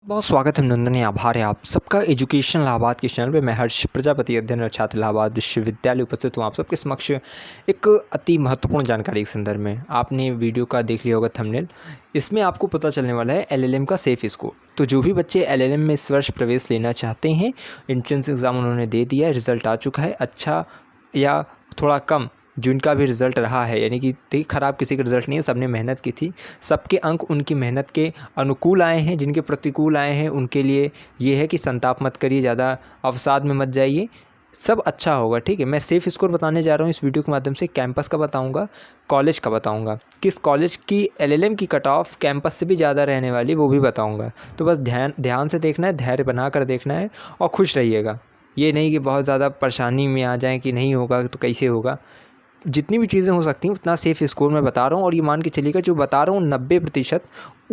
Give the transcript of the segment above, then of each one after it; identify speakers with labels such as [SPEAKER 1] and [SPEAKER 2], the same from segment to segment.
[SPEAKER 1] बहुत स्वागत है, अभिनंदन है, आभार है आप सबका एजुकेशन इलाहाबाद के चैनल पे। मैं हर्ष प्रजापति, अध्ययन और छात्र इलाहाबाद विश्वविद्यालय उपस्थित हूँ आप सबके समक्ष एक अति महत्वपूर्ण जानकारी के संदर्भ में। आपने वीडियो का देख लिया होगा थंबनेल। इसमें आपको पता चलने वाला है एलएलएम का सेफ स्कोर। तो जो भी बच्चे एलएलएम में इस वर्ष प्रवेश लेना चाहते हैं, एंट्रेंस एग्ज़ाम उन्होंने दे दिया है, रिज़ल्ट आ चुका है, अच्छा या थोड़ा कम जिनका भी रिज़ल्ट रहा है, यानी कि देखिए ख़राब किसी का रिज़ल्ट नहीं है, सबने मेहनत की थी, सबके अंक उनकी मेहनत के अनुकूल आए हैं। जिनके प्रतिकूल आए हैं उनके लिए ये है कि संताप मत करिए, ज़्यादा अवसाद में मत जाइए, सब अच्छा होगा। ठीक है, मैं सेफ़ स्कोर बताने जा रहा हूँ इस वीडियो के माध्यम से। कैंपस का बताऊँगा, कॉलेज का बताऊँगा, किस कॉलेज की एलएलएम की कट ऑफ कैंपस से भी ज़्यादा रहने वाली वो भी बताऊँगा। तो बस ध्यान से देखना है, धैर्य बना कर देखना है और खुश रहिएगा। ये नहीं कि बहुत ज़्यादा परेशानी में आ जाएँ कि नहीं होगा तो कैसे होगा। जितनी भी चीज़ें हो सकती हैं उतना सेफ़ स्कोर मैं बता रहा हूँ, और ये मान के चलिएगा जो बता रहा हूँ 90%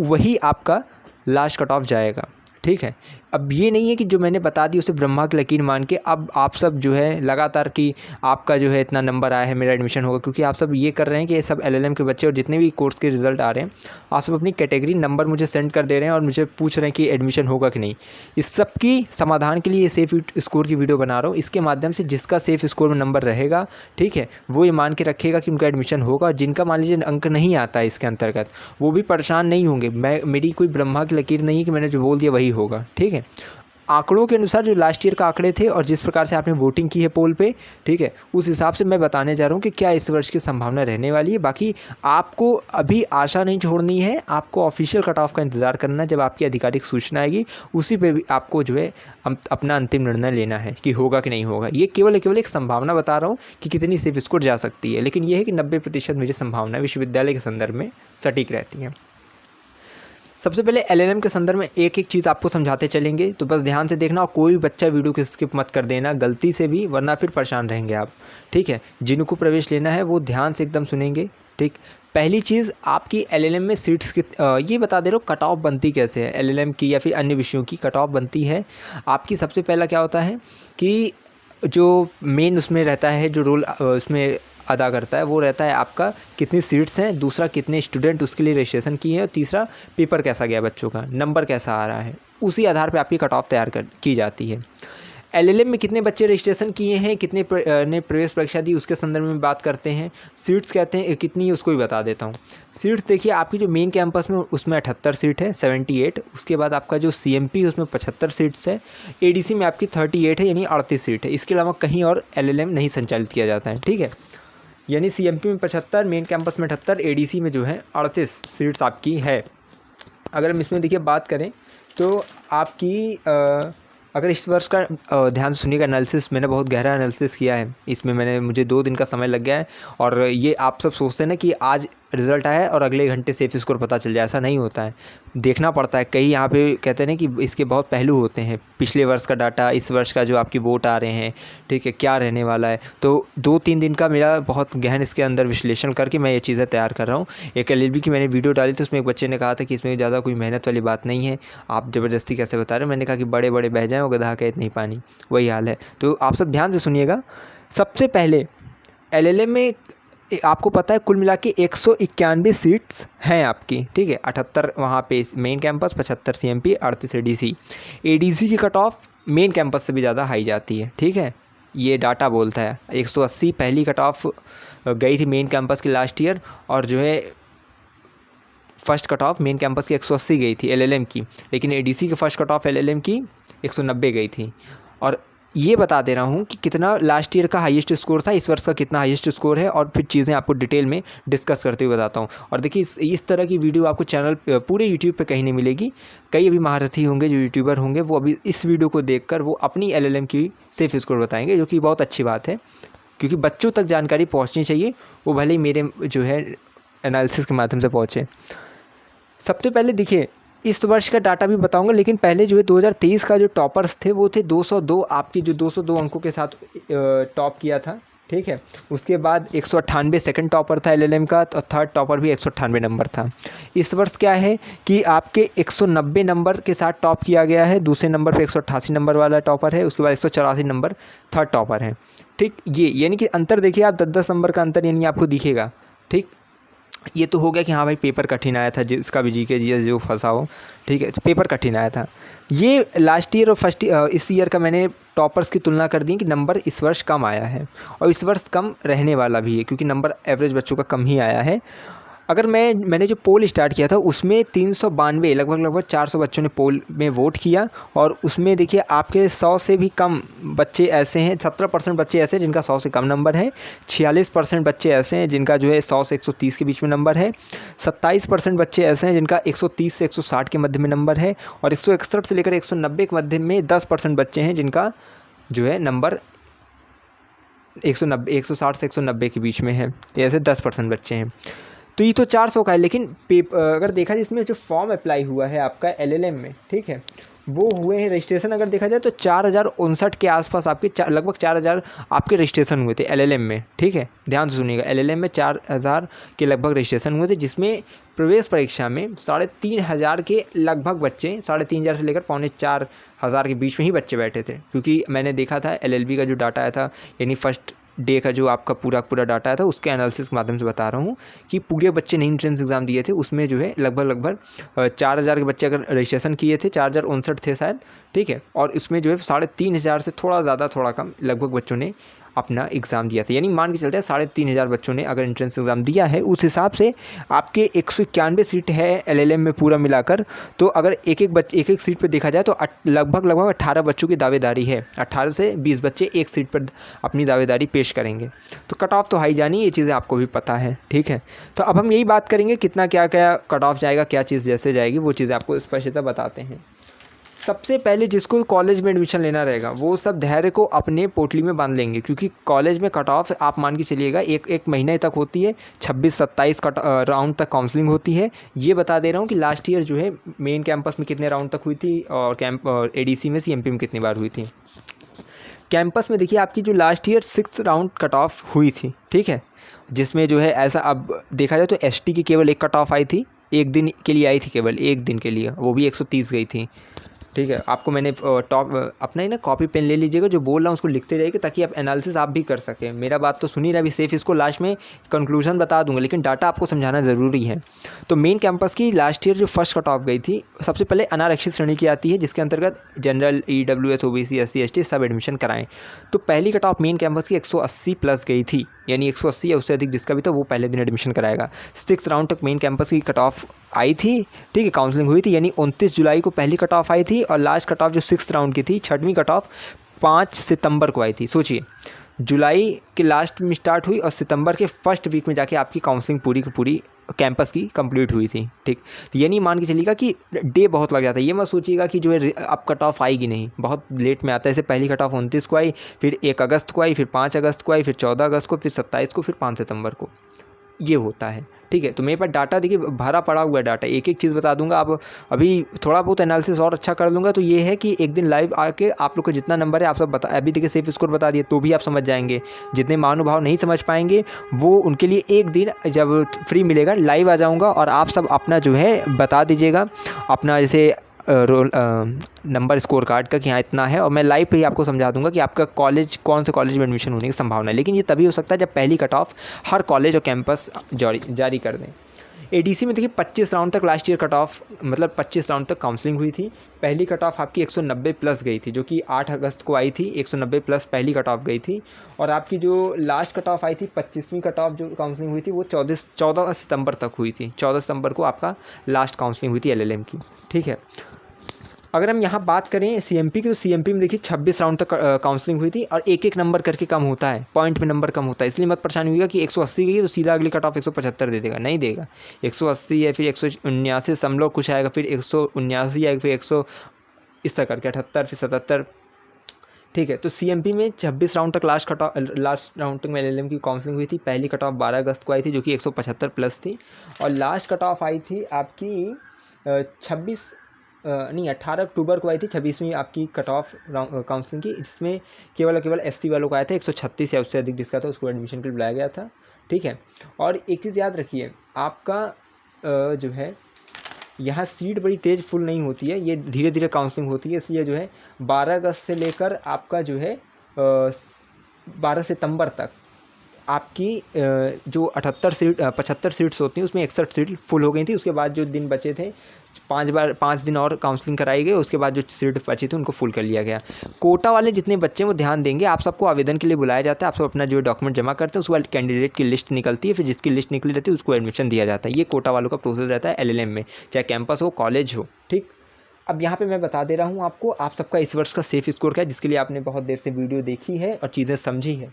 [SPEAKER 1] वही आपका लास्ट कट ऑफ जाएगा। ठीक है, अब ये नहीं है कि जो मैंने बता दी उसे ब्रह्मा की लकीर मान के अब आप सब जो है लगातार कि आपका जो है इतना नंबर आया है मेरा एडमिशन होगा, क्योंकि आप सब ये कर रहे हैं कि ये सब एलएलएम के बच्चे और जितने भी कोर्स के रिज़ल्ट आ रहे हैं आप सब अपनी कैटेगरी नंबर मुझे सेंड कर दे रहे हैं और मुझे पूछ रहे हैं कि एडमिशन होगा कि नहीं। इस सब की समाधान के लिए ये सेफ़ स्कोर की वीडियो बना रहा हूँ। इसके माध्यम से जिसका सेफ़ स्कोर में नंबर रहेगा, ठीक है, वो ये मान के रखेगा कि उनका एडमिशन होगा। जिनका मान लीजिए अंक नहीं आता है इसके अंतर्गत, वो भी परेशान नहीं होंगे। मेरी कोई ब्रह्मा की लकीर नहीं है कि मैंने जो बोल दिया वही होगा। ठीक है, आंकड़ों के अनुसार जो लास्ट ईयर का आंकड़े थे और जिस प्रकार से आपने वोटिंग की है पोल पे, ठीक है, उस हिसाब से मैं बताने जा रहा हूँ कि क्या इस वर्ष की संभावना रहने वाली है। बाकी आपको अभी आशा नहीं छोड़नी है, आपको ऑफिशियल कट ऑफ का इंतज़ार करना है। जब आपकी आधिकारिक सूचना आएगी उसी पे भी आपको जो है अपना अंतिम निर्णय लेना है कि होगा कि नहीं होगा। ये केवल एक संभावना बता रहा हूँ कि कितनी सेफ स्कोर जा सकती है, लेकिन ये है कि 90% मेरी संभावना विश्वविद्यालय के संदर्भ में सटीक रहती है। सबसे पहले एलएलएम के संदर्भ में एक एक चीज़ आपको समझाते चलेंगे, तो बस ध्यान से देखना और कोई भी बच्चा वीडियो को स्किप मत कर देना गलती से भी, वरना फिर परेशान रहेंगे आप। ठीक है, जिनको प्रवेश लेना है वो ध्यान से एकदम सुनेंगे। ठीक, पहली चीज़ आपकी एलएलएम में सीट्स की ये बता दे रहा हूँ कट ऑफ बनती कैसे है। एलएलएम की या फिर अन्य विषयों की कट ऑफ बनती है आपकी। सबसे पहला क्या होता है कि जो मेन उसमें रहता है, जो रोल उसमें अदा करता है वो रहता है आपका कितनी सीट्स हैं, दूसरा कितने स्टूडेंट उसके लिए रजिस्ट्रेशन किए हैं, और तीसरा पेपर कैसा गया बच्चों का, नंबर कैसा आ रहा है। उसी आधार पे आपकी कट ऑफ तैयार की जाती है। एलएलएम में कितने बच्चे रजिस्ट्रेशन किए हैं, कितने ने प्रवेश परीक्षा दी, उसके संदर्भ में बात करते हैं। सीट्स कहते हैं कितनी, उसको भी बता देता हूँ। सीट्स देखिए, आपकी जो मेन कैंपस में उसमें 78 सीट है, 78। उसके बाद आपका जो सीएमपी है उसमें 75 सीट्स है। एडीसी में आपकी 38 है, यानी 38 सीट है। इसके अलावा कहीं और एलएलएम नहीं संचालित किया जाता है। ठीक है, यानी सीएमपी में 75, मेन कैंपस में 78, एडीसी में जो है 38 सीट्स आपकी है। अगर हम इसमें देखिए बात करें तो आपकी अगर इस वर्ष का ध्यान से सुनिएगा, एनालिसिस मैंने बहुत गहरा एनालिसिस किया है इसमें। मुझे 2 दिन का समय लग गया है। और ये आप सब सोचते हैं ना कि आज रिज़ल्ट आया है और अगले घंटे सेफ स्कोर पता चल जाए, ऐसा नहीं होता है, देखना पड़ता है। कई यहाँ पे कहते हैं ना कि इसके बहुत पहलू होते हैं, पिछले वर्ष का डाटा, इस वर्ष का जो आपकी वोट आ रहे हैं, ठीक है, क्या रहने वाला है। तो 2-3 दिन का मेरा बहुत गहन इसके अंदर विश्लेषण करके मैं ये चीज़ें तैयार कर रहा हूँ। एक एलएलबी की मैंने वीडियो डाली थी, उसमें एक बच्चे ने कहा था कि इसमें ज़्यादा कोई मेहनत वाली बात नहीं है, आप ज़बरदस्ती कैसे बता रहे हो। मैंने कहा कि बड़े बड़े बह जाएँ और गधा कहे इतनी पानी, वही हाल है। तो आप सब ध्यान से सुनिएगा। सबसे पहले एलएलएम में आपको पता है कुल मिला के 191 सीट्स हैं आपकी। ठीक है, 78 वहाँ पे main campus, 75 CMP, 38 ADC. ADC की कट ऑफ मेन कैंपस से भी ज़्यादा हाई जाती है। ठीक है, ये डाटा बोलता है। 180 पहली कट ऑफ गई थी मेन कैंपस की लास्ट ईयर, और जो है first cut off main campus की 180 गई थी एलएलएम की, लेकिन एडीसी की फर्स्ट कट ऑफ एलएलएम की 190 गई थी। और ये बता दे रहा हूँ कि कितना लास्ट ईयर का हाईएस्ट स्कोर था, इस वर्ष का कितना हाईएस्ट स्कोर है, और फिर चीज़ें आपको डिटेल में डिस्कस करते हुए बताता हूँ। और देखिए इस तरह की वीडियो आपको चैनल पूरे यूट्यूब पे कहीं नहीं मिलेगी। कई अभी महारथी होंगे जो यूट्यूबर होंगे, वो अभी इस वीडियो को देखकर वो अपनी एलएलएम की सेफ स्कोर बताएंगे, जो कि बहुत अच्छी बात है, क्योंकि बच्चों तक जानकारी पहुँचनी चाहिए, वो भले ही मेरे जो है एनालिसिस के माध्यम से पहुँचे। सबसे पहले देखिए इस वर्ष का डाटा भी बताऊंगा, लेकिन पहले जो है 2023 का जो टॉपर्स थे वो थे 202, आपकी जो 202 अंकों के साथ टॉप किया था। ठीक है, उसके बाद 198 सेकंड टॉपर था एलएलएम का, और थर्ड टॉपर भी 198 नंबर था। इस वर्ष क्या है कि आपके 190 नंबर के साथ टॉप किया गया है, दूसरे नंबर पे 188 नंबर वाला टॉपर है, उसके बाद 184 नंबर थर्ड टॉपर है। ठीक, ये यानी कि अंतर देखिए आप 10-10 नंबर का अंतर यानी आपको दिखेगा। ठीक, ये तो हो गया कि हाँ भाई पेपर कठिन आया था, जिसका भी जीके जो फंसा हो। ठीक है, तो पेपर कठिन आया था। ये लास्ट ईयर और फर्स्ट इस ईयर का मैंने टॉपर्स की तुलना कर दी कि नंबर इस वर्ष कम आया है और इस वर्ष कम रहने वाला भी है, क्योंकि नंबर एवरेज बच्चों का कम ही आया है। अगर मैंने जो पोल स्टार्ट किया था उसमें 392 लगभग 400 बच्चों ने पोल में वोट किया, और उसमें देखिए आपके 100 से भी कम बच्चे ऐसे हैं, 17% बच्चे ऐसे हैं जिनका 100 से कम नंबर है, 46% बच्चे ऐसे हैं जिनका जो है 100 से 130 के बीच में नंबर है, 27% बच्चे ऐसे हैं जिनका 130 से 160 के मध्य में नंबर है, और 161 से लेकर 190 के मध्य में 10% बच्चे हैं जिनका जो है नंबर 160 से 190 के बीच में है। तो ऐसे 10% बच्चे हैं। तो ये तो 400 का है, लेकिन अगर देखा जाए इसमें जो फॉर्म अप्लाई हुआ है आपका एलएलएम में, ठीक है, वो हुए हैं रजिस्ट्रेशन अगर देखा जाए तो 4059 के आसपास आपके लगभग 4000 आपके रजिस्ट्रेशन हुए थे एलएलएम में, ठीक है, ध्यान से सुनिएगा। एलएलएम में 4000 के लगभग रजिस्ट्रेशन हुए थे, जिसमें प्रवेश परीक्षा में 3500 के लगभग बच्चे, 3500 से लेकर 4500 के बीच में ही बच्चे बैठे थे। क्योंकि मैंने देखा था एलएलबी का जो डाटा आया था, यानी फर्स्ट डे का जो आपका पूरा डाटा आया था, उसके एनालिसिस के माध्यम से बता रहा हूँ कि पूरे बच्चे ने एंट्रेंस एग्ज़ाम दिए थे, उसमें जो है लगभग 4000 के बच्चे अगर रजिस्ट्रेशन किए थे, 4059 थे शायद, ठीक है, और इसमें जो है 3500 से थोड़ा ज़्यादा थोड़ा कम लगभग बच्चों ने अपना एग्ज़ाम दिया था। यानी मान के चलते हैं 3500 बच्चों ने अगर एंट्रेंस एग्ज़ाम दिया है, उस हिसाब से आपके 191 सीट है एलएलएम में पूरा मिलाकर। तो अगर एक एक सीट पर देखा जाए तो लगभग 18 बच्चों की दावेदारी है, 18 से 20 बच्चे एक सीट पर अपनी दावेदारी पेश करेंगे। तो कट ऑफ तो हाई जानी, ये चीज़ें आपको भी पता है, ठीक है। तो अब हम यही बात करेंगे कितना क्या कट ऑफ जाएगा, क्या चीज़ जैसे जाएगी, वो चीज़ें आपको स्पष्टता बताते हैं। सबसे पहले जिसको कॉलेज में एडमिशन लेना रहेगा वो सब धैर्य को अपने पोटली में बांध लेंगे, क्योंकि कॉलेज में कट ऑफ आप मान के चलिएगा एक महीने तक होती है, 26-27 राउंड तक काउंसलिंग होती है। ये बता दे रहा हूँ कि लास्ट ईयर जो है मेन कैंपस में कितने राउंड तक हुई थी और एडीसी में सीएमपी में कितनी बार हुई थी। कैंपस में देखिए आपकी जो last year 6 round cut off हुई थी, ठीक है, जिसमें जो है ऐसा अब देखा जाए तो एसटी की केवल एक कट ऑफ आई थी, एक दिन के लिए आई थी, केवल एक दिन के लिए, वो भी 130 गई थी, ठीक है। आपको मैंने टॉप अपना ही ना कॉपी पेन ले लीजिएगा, जो बोल रहा हूँ उसको लिखते जाइएगा ताकि आप एनालिसिस आप भी कर सकें। मेरा बात तो सुनी रहा अभी सेफ, इसको लास्ट में कंक्लूजन बता दूंगा, लेकिन डाटा आपको समझाना ज़रूरी है। तो मेन कैंपस की लास्ट ईयर जो फर्स्ट कट ऑफ गई थी, सबसे पहले अनारक्षित श्रेणी की आती है, जिसके अंतर्गत general, EWS, OBC, SC, ST सब एडमिशन कराएं। तो पहली कट ऑफ मेन कैंपस की 180 प्लस गई थी, यानी 180 या उससे अधिक जिसका भी था वो पहले दिन एडमिशन कराएगा। 6 राउंड तक मेन कैंपस की कट ऑफ आई थी, ठीक है, काउंसलिंग हुई थी, यानी 29 जुलाई को पहली कट ऑफ आई थी, और लास्ट कट ऑफ जो 6 राउंड की थी, 6वीं कट ऑफ 5 सितंबर को आई थी। सोचिए, जुलाई के लास्ट में स्टार्ट हुई और सितंबर के फर्स्ट वीक में जाके आपकी काउंसलिंग पूरी की पूरी कैंपस की कंप्लीट हुई थी, ठीक। तो ये नहीं मान के चलिएगा कि डे बहुत लग जाता है, ये मत सोचिएगा कि जो है अब कट ऑफ आएगी नहीं, बहुत लेट में आता है। जैसे पहली कट ऑफ 29 को आई, फिर 1 अगस्त को आई, फिर 5 अगस्त को आई, फिर 14 अगस्त को, फिर 27 को, फिर 5 सितंबर को, ये होता है, ठीक है। तो मेरे पास डाटा देखिए भरा पड़ा हुआ है डाटा, एक एक चीज़ बता दूंगा। आप अभी थोड़ा बहुत एनालिसिस और अच्छा कर लूँगा तो ये है कि एक दिन लाइव आके आप लोग को जितना नंबर है आप सब बता, अभी देखिए सेफ स्कोर बता दिए तो भी आप समझ जाएंगे। जितने महानुभाव नहीं समझ पाएंगे वो उनके लिए एक दिन जब फ्री मिलेगा लाइव आ जाऊँगा और आप सब अपना जो है बता दीजिएगा अपना, जैसे रोल नंबर स्कोर कार्ड का कि हाँ इतना है, और मैं लाइव पे ही आपको समझा दूंगा कि आपका कॉलेज कौन से कॉलेज में एडमिशन होने की संभावना है। लेकिन ये तभी हो सकता है जब पहली कट ऑफ हर कॉलेज और कैंपस जारी कर दें। एडीसी में देखिए 25 राउंड तक लास्ट ईयर कट ऑफ, मतलब 25 राउंड तक काउंसलिंग हुई थी। पहली कट ऑफ आपकी 190 प्लस गई थी, जो कि 8 अगस्त को आई थी, 190 प्लस पहली कट ऑफ गई थी। और आपकी जो लास्ट कट ऑफ आई थी 25वीं कट ऑफ जो काउंसलिंग हुई थी वो 14 सितंबर तक हुई थी। 14 सितंबर को आपका लास्ट काउंसलिंग हुई थी एलएलएम की, ठीक है। अगर हम यहाँ बात करें सीएमपी की, तो सीएमपी में देखिए 26 राउंड तक काउंसलिंग हुई थी और एक एक नंबर करके कम होता है, पॉइंट में नंबर कम होता है। इसलिए मत परेशानी हुई कि 180 गई तो सीधा अगली कट ऑफ 175 दे देगा, नहीं देगा। 180 या फिर 179 समलोग कुछ आएगा, फिर 179 आएगा, फिर 100 इस तरह करके 78 फिर 77, ठीक है। तो सीएमपी में 26 राउंड तक लास्ट राउंड तक में एलएलएम की काउंसलिंग हुई थी। पहली कट ऑफ 12 अगस्त को आई थी जो कि 175 प्लस थी, और लास्ट कट ऑफ आई थी आपकी 18 अक्टूबर को आई थी 26वीं आपकी कट ऑफ काउंसलिंग की, जिसमें केवल एससी वालों का आया था 136 या उससे अधिक जिसका था उसको एडमिशन के लिए बुलाया गया था, ठीक है। और एक चीज़ याद रखिए, आपका जो है यहाँ सीट बड़ी तेज़ फुल नहीं होती है, ये धीरे धीरे काउंसलिंग होती है। इसलिए जो है 12 अगस्त से लेकर आपका जो है 12 सितंबर तक आपकी जो 75 सीट्स होती हैं उसमें 61 सीट फुल हो गई थी। उसके बाद जो दिन बचे थे 5 दिन और काउंसलिंग कराई गई, उसके बाद जो सीट बची थी उनको फुल कर लिया गया। कोटा वाले जितने बच्चे हैं वो ध्यान देंगे, आप सबको आवेदन के लिए बुलाया जाता है, आप सब अपना जो डॉक्यूमेंट जमा करते हैं, उसके बाद कैंडिडेट की लिस्ट निकलती है, फिर जिसकी लिस्ट निकली रहती है उसको एडमिशन दिया जाता है। ये कोटा वालों का प्रोसेस रहता है LLM में, चाहे कैंपस हो कॉलेज हो। ठीक, अब यहाँ पे मैं बता दे रहा हूँ आपको, आप सबका इस वर्ष का सेफ स्कोर क्या है, जिसके लिए आपने बहुत देर से वीडियो देखी है और चीज़ें समझी है।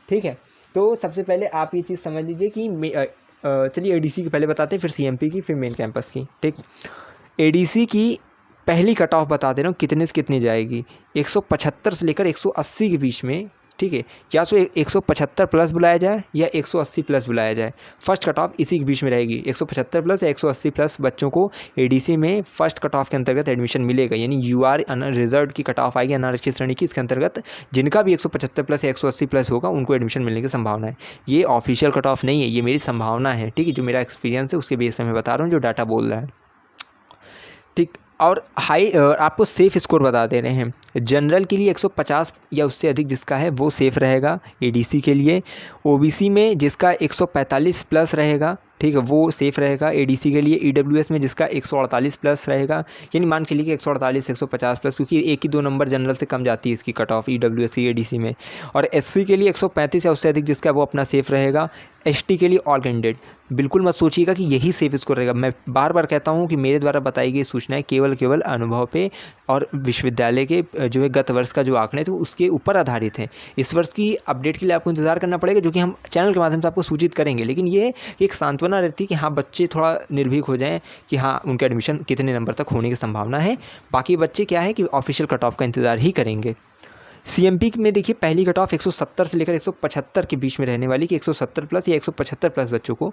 [SPEAKER 1] ठीक है, तो सबसे पहले आप ये चीज़ समझ लीजिए कि चलिए ADC की पहले बताते हैं, फिर CMP की, फिर मेन कैंपस की। ठीक, ADC की पहली कट ऑफ बता दे रहा हूँ कितने से कितनी जाएगी। 175 से लेकर 180 के बीच में। ठीक है, या तो 175 प्लस बुलाया जाए या 180 प्लस बुलाया जाए। फर्स्ट कट ऑफ इसी के बीच में रहेगी, 175 प्लस या 180 प्लस बच्चों को ADC में फर्स्ट कट ऑफ के अंतर्गत एडमिशन मिलेगा। यानी UR रिजर्व की कट ऑफ आएगी अनारक्षित श्रेणी की, इसके अंतर्गत जिनका भी 175 प्लस या 180 प्लस होगा उनको एडमिशन मिलने की संभावना है। ये ऑफिशियल कट ऑफ नहीं है, ये मेरी संभावना है। ठीक है, जो मेरा एक्सपीरियंस है उसके बेस पर मैं बता रहा हूँ, जो डाटा बोल रहा है। ठीक, और आपको सेफ़ स्कोर बता दे रहे हैं। जनरल के लिए 150 या उससे अधिक जिसका है वो सेफ़ रहेगा ADC के लिए। OBC में जिसका 145 प्लस रहेगा, ठीक है, वो सेफ़ रहेगा ADC के लिए। EWS में जिसका 148 प्लस रहेगा, यानी मान के लिए कि 148 150 प्लस, क्योंकि 1 ही 2 नंबर जनरल से कम जाती है इसकी कट ऑफ EWS की ADC में। और SC के लिए 135 या उससे अधिक जिसका वो अपना सेफ़ रहेगा। ST के लिए ऑल कैंडिडेट। बिल्कुल मत सोचिएगा कि यही सेफ स्कोर रहेगा। मैं बार बार कहता हूँ कि मेरे द्वारा बताई गई सूचनाएं केवल अनुभव पे और विश्वविद्यालय के जो है गत वर्ष का जो आंकड़े थे उसके ऊपर आधारित है। इस वर्ष की अपडेट के लिए आपको इंतज़ार करना पड़ेगा, जो कि हम चैनल के माध्यम से आपको सूचित करेंगे। लेकिन ये एक सांत्वना रहती है कि हाँ, बच्चे थोड़ा निर्भीक हो जाएँ कि हाँ, उनका एडमिशन कितने नंबर तक होने की संभावना है। बाकी बच्चे क्या है कि ऑफिशियल कट ऑफ का इंतज़ार ही करेंगे। CMP में देखिए पहली कट ऑफ 170 से लेकर 175 के बीच में रहने वाली, कि 170 प्लस या 175 प्लस बच्चों को,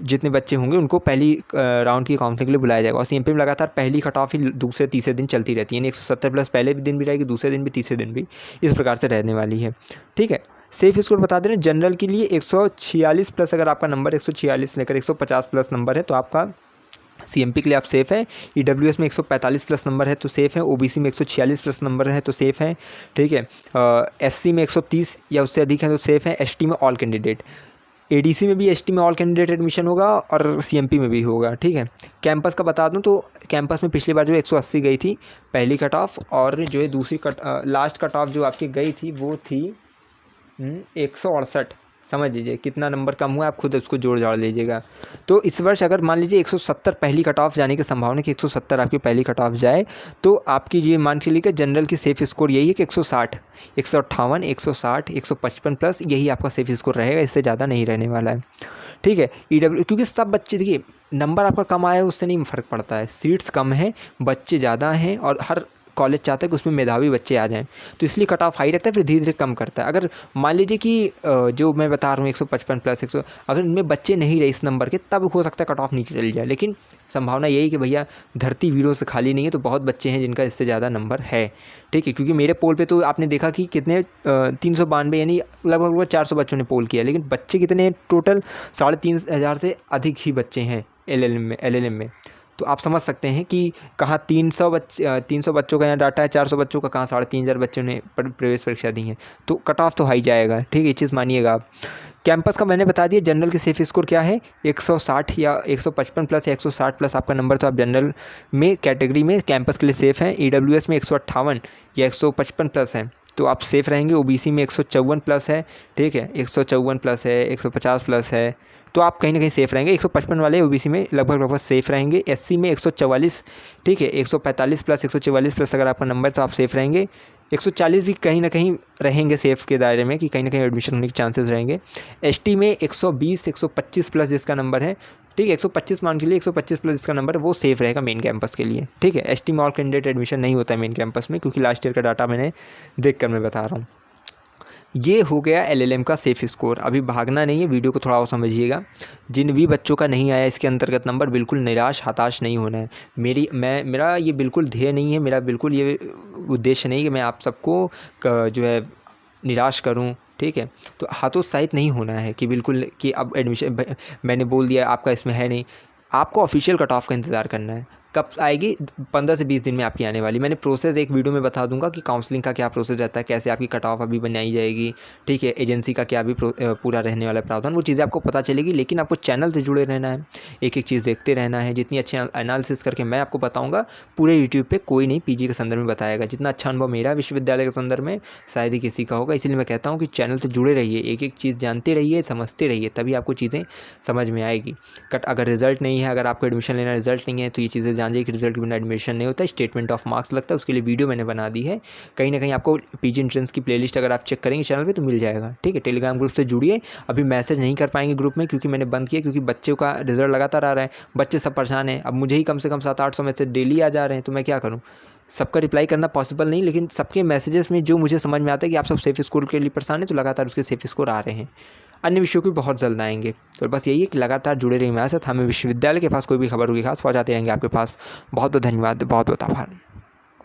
[SPEAKER 1] जितने बच्चे होंगे उनको पहली राउंड की काउंसलिंग के लिए बुलाया जाएगा। और CMP में लगातार पहली कट ऑफ ही दूसरे तीसरे दिन चलती रहती है, यानी 170 प्लस पहले भी दिन भी रहेगी, दूसरे दिन भी, तीसरे दिन भी, इस प्रकार से रहने वाली है। ठीक है, सेफ स्कोर बता दे रहे हैं। जनरल के लिए 146 प्लस अगर आपका नंबर 146 से लेकर 150 प्लस नंबर है तो आपका CMP के लिए आप सेफ़ है। EWS में 145 प्लस नंबर है तो सेफ़ है। OBC में 146 प्लस नंबर है तो सेफ़ है। ठीक है, SC में 130 या उससे अधिक है तो सेफ़ है। ST में ऑल कैंडिडेट। ADC में भी ST में ऑल कैंडिडेट एडमिशन होगा और CMP में भी होगा। ठीक है, कैंपस का बता दूं तो कैंपस में पिछली बार जो 180 गई थी पहली कट ऑफ, और जो है दूसरी लास्ट कट ऑफ जो आपकी गई थी वो थी 168। समझ लीजिए कितना नंबर कम हुआ, आप खुद उसको जोड़ जाड़ लीजिएगा। तो इस वर्ष अगर मान लीजिए 170 पहली कट ऑफ जाने की संभावना है कि 170 आपकी पहली कट ऑफ जाए, तो आपकी ये मान के लिए कि जनरल की सेफ स्कोर यही है कि 160, 158, 160, 155 प्लस यही आपका सेफ स्कोर रहेगा, इससे ज़्यादा नहीं रहने वाला है। ठीक है, क्योंकि सब बच्चे, देखिए नंबर आपका कम आया है उससे नहीं फ़र्क पड़ता है, सीट्स कम है, बच्चे ज़्यादा हैं और हर कॉलेज चाहता है कि उसमें मेधावी बच्चे आ जाएं, तो इसलिए कट ऑफ हाई रहता है, फिर धीरे धीरे कम करता है। अगर मान लीजिए कि जो मैं बता रहा हूँ 155 प्लस 100, अगर इनमें बच्चे नहीं रहे इस नंबर के, तब हो सकता है कट ऑफ नीचे चली जाए। लेकिन संभावना यही कि भैया धरती वीरों से खाली नहीं है, तो बहुत बच्चे हैं जिनका इससे ज़्यादा नंबर है। ठीक है, क्योंकि मेरे पोल पे तो आपने देखा कि कितने 392 यानी लगभग 400 बच्चों ने पोल किया, लेकिन बच्चे कितने टोटल 3500 से अधिक ही बच्चे हैं LLM में। तो आप समझ सकते हैं कि कहाँ 300 बच्चों का यहाँ डाटा है, 400 बच्चों का, कहाँ 3500 बच्चों ने प्रवेश परीक्षा दी है, तो कट ऑफ तो हाई जाएगा। ठीक है, ये चीज़ मानिएगा आप। कैंपस का मैंने बता दिया। जनरल की सेफ स्कोर क्या है, 160 या 155 प्लस या 160 प्लस आपका नंबर, तो आप जनरल में कैटेगरी में कैंपस के लिए सेफ़ हैं। EWS में 158 या 155 प्लस है तो आप सेफ़ रहेंगे। OBC में 154 प्लस है, ठीक है, 154 प्लस है, 150 प्लस है, तो आप कहीं ना कहीं सेफ़ रहेंगे। 155 वाले OBC में लगभग सेफ़ रहेंगे। SC में 144, ठीक है, 145 प्लस 144 प्लस अगर आपका नंबर तो आप सेफ़ रहेंगे। 140 भी कहीं ना कहीं रहेंगे सेफ़ के दायरे में, कि कहीं ना कहीं एडमिशन होने के चांसेस रहेंगे। ST में 120 125 प्लस जिसका नंबर है, ठीक है, 125 मान के लिए 125 प्लस जिसका नंबर है वो सेफ़ रहेगा मेन कैंपस के लिए। ठीक है, ST में ऑल कैंडिडेट एडमिशन नहीं होता है मेन कैंपस में, क्योंकि लास्ट ईयर का डाटा मैंने देख कर मैं बता रहा हूँ। ये हो गया LLM का सेफ स्कोर। अभी भागना नहीं है, वीडियो को थोड़ा और समझिएगा। जिन भी बच्चों का नहीं आया इसके अंतर्गत नंबर, बिल्कुल निराश हताश नहीं होना है। मेरा ये बिल्कुल ध्येय नहीं है, मेरा बिल्कुल ये उद्देश्य नहीं कि मैं आप सबको जो है निराश करूं। ठीक है, तो हतोत्साहित नहीं होना है कि बिल्कुल कि अब एडमिशन मैंने बोल दिया आपका इसमें है नहीं। आपको ऑफिशियल कट ऑफ का इंतज़ार करना है। कब आएगी? 15 से 20 दिन में आपकी आने वाली। मैंने प्रोसेस एक वीडियो में बता दूंगा कि काउंसलिंग का क्या प्रोसेस रहता है, कैसे आपकी कट ऑफ अभी बनाई जाएगी, ठीक है, एजेंसी का क्या अभी पूरा रहने वाला प्रावधान, वो चीज़ें आपको पता चलेगी। लेकिन आपको चैनल से जुड़े रहना है, एक एक चीज़ देखते रहना है। जितनी अच्छी एनालिसिस करके मैं आपको बताऊँगा, पूरे यूट्यूब पर कोई नहीं पीजी के संदर्भ में बताएगा। जितना अच्छा अनुभव मेरा विश्वविद्यालय के संदर्भ में शायद ही किसी का होगा। इसलिए मैं कहता हूँ कि चैनल से जुड़े रहिए, एक एक चीज़ जानते रहिए, समझते रहिए, तभी आपको चीज़ें समझ में आएगी। अगर रिजल्ट नहीं है, अगर आपको एडमिशन लेना रिजल्ट नहीं है, तो ये चीज़ें जानिए कि रिजल्ट के बिना एडमिशन नहीं होता। स्टेटमेंट ऑफ मार्क्स लगता है, उसके लिए वीडियो मैंने बना दी है। कहीं ना कहीं आपको पीजी एंट्रेंस की प्लेलिस्ट अगर आप चेक करेंगे चैनल पे तो मिल जाएगा, ठीक है। टेलीग्राम ग्रुप से जुड़िए। अभी मैसेज नहीं कर पाएंगे ग्रुप में क्योंकि मैंने बंद किया, क्योंकि बच्चों का रिजल्ट लगातार आ रहा है, बच्चे सब परेशान हैं। अब मुझे ही कम से कम 700-800 मैसेज डेली आ जा रहे हैं, तो मैं क्या करूँ? सबका रिप्लाई करना पॉसिबल नहीं, लेकिन सबके मैसेजेस में जो मुझे समझ में आता है कि आप सब सेफ स्कोर के लिए परेशान हैं, तो लगातार उसके सेफ स्कोर आ रहे हैं। अन्य विषयों की बहुत जल्द आएंगे। तो बस यही है कि लगातार जुड़े रहिए हमारे साथ। हमें विश्वविद्यालय के पास कोई भी खबर होगी खास पहुँचाते रहेंगे आपके पास। बहुत बहुत धन्यवाद, बहुत बहुत आभार।